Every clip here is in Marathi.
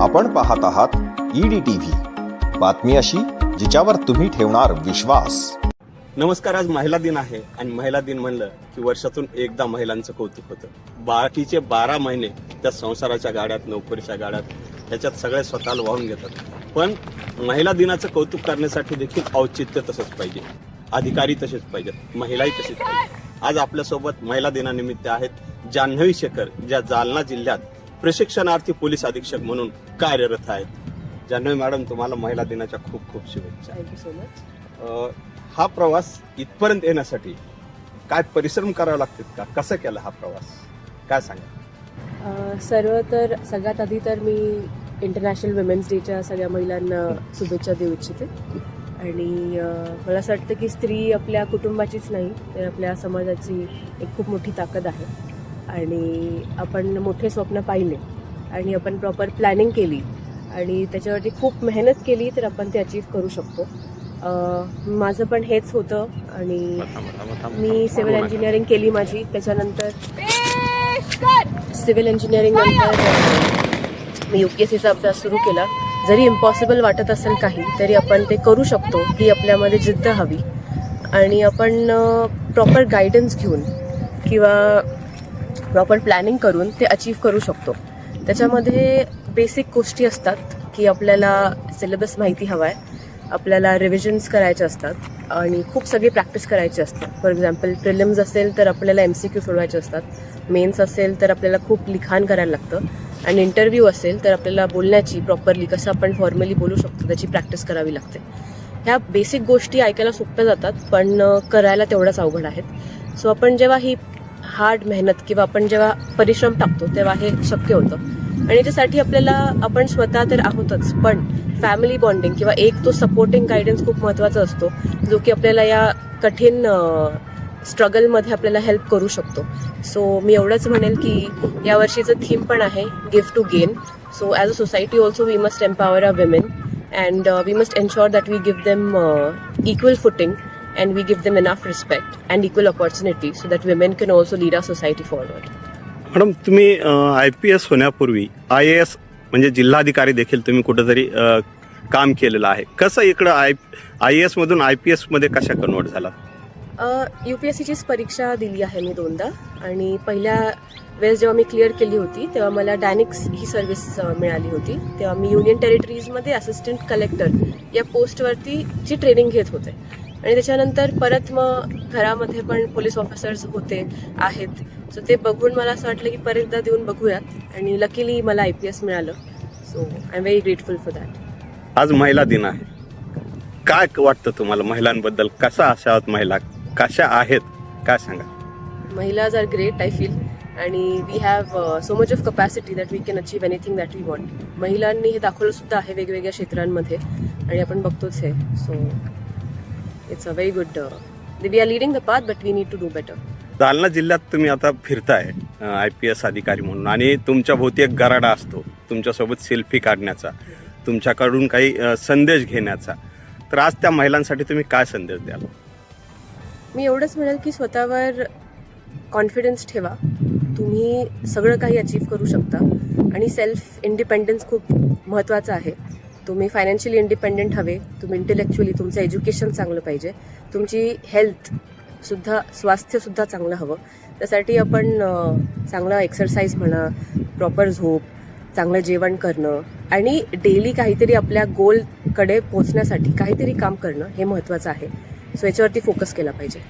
आपण पाहत आहात EDTV, बातमी अशी जिच्यावर तुम्ही ठेवणार विश्वास. नमस्कार. आज महिला दिन आहे आणि महिला दिन म्हणलं की वर्षातून एकदा महिलांचं कौतुक होतं. बाकीचे 12 महिने त्या संसाराच्या गाड्यात, नोकरीच्या गाड्यात त्याच्यात सगळे स्वतःला वाहून घेतात. पण महिला दिनाचं कौतुक करण्यासाठी देखील औचित्य तसंच पाहिजे, अधिकारी तसेच पाहिजेत, महिलाही तसेच पाहिजे. आज आपल्यासोबत महिला दिनानिमित्त आहेत जान्हवी शेखर, ज्या जालना जिल्ह्यात प्रशिक्षणार्थी पोलीस अधीक्षक म्हणून कार्यरत आहेत. जान्हवी मॅडम, तुम्हाला महिला दिनाच्या खूप खूप शुभेच्छा. Thank you so much. हा प्रवास इथपर्यंत येण्यासाठी काय परिश्रम करावे लागतात का? कसं केला हा प्रवास, काय सांगा? सगळ्यात आधी तर मी इंटरनॅशनल विमेन्स डेच्या सगळ्या महिलांना शुभेच्छा देऊ इच्छिते. आणि मला असं वाटतं की स्त्री आपल्या कुटुंबाचीच नाही तर आपल्या समाजाची एक खूप मोठी ताकद आहे. आणि आपण मोठे स्वप्न पाहिले आणि आपण प्रॉपर प्लॅनिंग केली आणि त्याच्यावरती खूप मेहनत केली तर आपण ते अचीव्ह करू शकतो. माझं पण हेच होतं आणि मी सिव्हिल इंजिनिअरिंग केली माझी. त्याच्यानंतर सिव्हिल इंजिनिअरिंग नंतर मी UPSCचा अभ्यास सुरू केला. जरी इम्पॉसिबल वाटत असेल काही तरी आपण ते करू शकतो, ही आपल्यामध्ये जिद्द हवी आणि आपण प्रॉपर गायडन्स घेऊन किंवा प्रॉपर प्लॅनिंग करून ते अचीव्ह करू शकतो. त्याच्यामध्ये बेसिक गोष्टी असतात की आपल्याला सिलेबस माहिती हवा आहे, आपल्याला रिव्हिजन्स करायचे असतात आणि खूप सगळी प्रॅक्टिस करायची असते. फॉर एक्झाम्पल प्रिलिम्स असेल तर आपल्याला MCQ सोडवायचे असतात, मेन्स असेल तर आपल्याला खूप लिखाण करायला लागतं आणि इंटरव्ह्यू असेल तर आपल्याला बोलण्याची प्रॉपरली कसं आपण फॉर्मली बोलू शकतो त्याची प्रॅक्टिस करावी लागते. ह्या बेसिक गोष्टी ऐकायला सोप्या जातात पण करायला तेवढंच अवघड आहेत. सो आपण जेव्हा ही हार्ड मेहनत किंवा आपण जेव्हा परिश्रम टाकतो तेव्हा हे शक्य होतं. आणि त्याच्यासाठी आपल्याला आपण स्वतः तर आहोतच पण फॅमिली बॉन्डिंग किंवा एक तो सपोर्टिंग गायडन्स खूप महत्त्वाचा असतो, जो की आपल्याला या कठीण स्ट्रगलमध्ये आपल्याला हेल्प करू शकतो. सो मी एवढंच म्हणेल की यावर्षीचं थीम पण आहे give to gain. So as a society also we must empower a women and we must ensure that we give them equal footing and we give them enough respect and equal opportunity so that women can also lead our society forward. Madam, तुम्ही IPS होण्यापूर्वी IAS म्हणजे जिल्हाधिकारी देखील तुम्ही कुठेतरी काम केलेलं आहे. कसं इकडं IAS मधून IPS मध्ये कशा कन्वर्ट झाला? UPSCचीच परीक्षा दिली आहे मी 2दा आणि पहिल्या वेळेस जेव्हा मी क्लिअर केली होती तेव्हा मला डॅनिक्स ही सर्व्हिस मिळाली होती. तेव्हा मी युनियन टेरिटरीजमध्ये असिस्टंट कलेक्टर या पोस्टवरती ची ट्रेनिंग घेत होते आणि त्याच्यानंतर परत मग घरामध्ये पण पोलीस ऑफिसर्स होते आहेत. सो ते बघून मला असं वाटलं की परत एकदा देऊन बघूयात आणि लकीली मला IPS मिळालं. So I am very grateful for that. आज महिला दिन आहे, काय वाटतं तुम्हाला महिलांबद्दल? कशा असाव्यात महिला, कशा आहेत, काय सांगा? महिलाज आर ग्रेट आय फील आणि we have so much of capacity that we can achieve anything that we want. महिलांनी हे दाखवलं सुद्धा आहे वेगवेगळ्या क्षेत्रांमध्ये आणि आपण बघतोच हे. So it's a very good, we are leading the path but we need to do better. Jalna जिल्ह्यात तुम्ही आता फिरताय IPS अधिकारी म्हणून आणि तुमच्या भोवती एक गराडा असतो तुमच्यासोबत सेल्फी काढण्याचा, तुमच्याकडून काही संदेश घेण्याचा. तर आज त्या महिलांसाठी तुम्ही काय संदेश द्याल? मी एवढंच म्हणेल की स्वतःवर कॉन्फिडन्स ठेवा, तुम्ही सगळं काही अचीव्ह करू शकता आणि सेल्फ इंडिपेंडन्स खूप महत्त्वाचं आहे. तुम्ही फायनान्शियली इंडिपेंडेंट हवे, तुम्ही इंटेलेक्च्युअली तुमचं एज्युकेशन चांगलं पाहिजे, तुमची हेल्थसुद्धा, स्वास्थ्यसुद्धा चांगलं हवं. त्यासाठी आपण चांगला एक्सरसाइज म्हणा, प्रॉपर झोप, चांगलं जेवण करणं आणि डेली काहीतरी आपल्या गोलकडे पोहोचण्यासाठी काहीतरी काम करणं हे महत्त्वाचं आहे. सो याच्यावरती फोकस केला पाहिजे.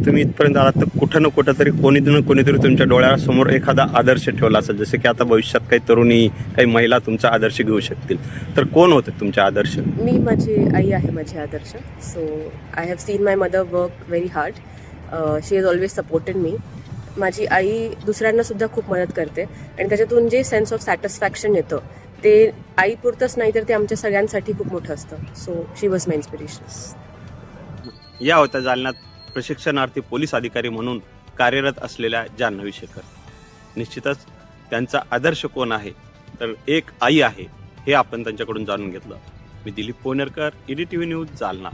तुम्ही इथपर्यंत आलात तर कुठं ना कुठं तरी कोणीतरी तुमच्या डोळ्यासमोर एखादा आदर्श ठेवला असेल, जसं की आता भविष्यात काही तरुणी, काही महिला तुमचा आदर्श घेऊ शकतील, तर कोण होते तुमचे आदर्श? मी, माझी आई आहे माझी आदर्श. So I have seen my mother work very hard. She is always supported me. माझी आई दुसऱ्यांना सुद्धा खूप मदत करते आणि त्याच्यातून जे सेन्स ऑफ सॅटिस्फॅक्शन येतं ते आईपुरतंच नाही तर ते आमच्या सगळ्यांसाठी खूप मोठं असतं. So she was my inspiration. या होत्या जालन्यात प्रशिक्षणार्थी पोलीस अधिकारी म्हणून कार्यरत असलेल्या जान्हवी शेखर. निश्चितच त्यांचा आदर्श कोण आहे तर एक आई आहे, हे आपण त्यांच्याकडून जाणून घेतलं. मी दिलीप पोनेरकर, EDTV न्यूज, जालना.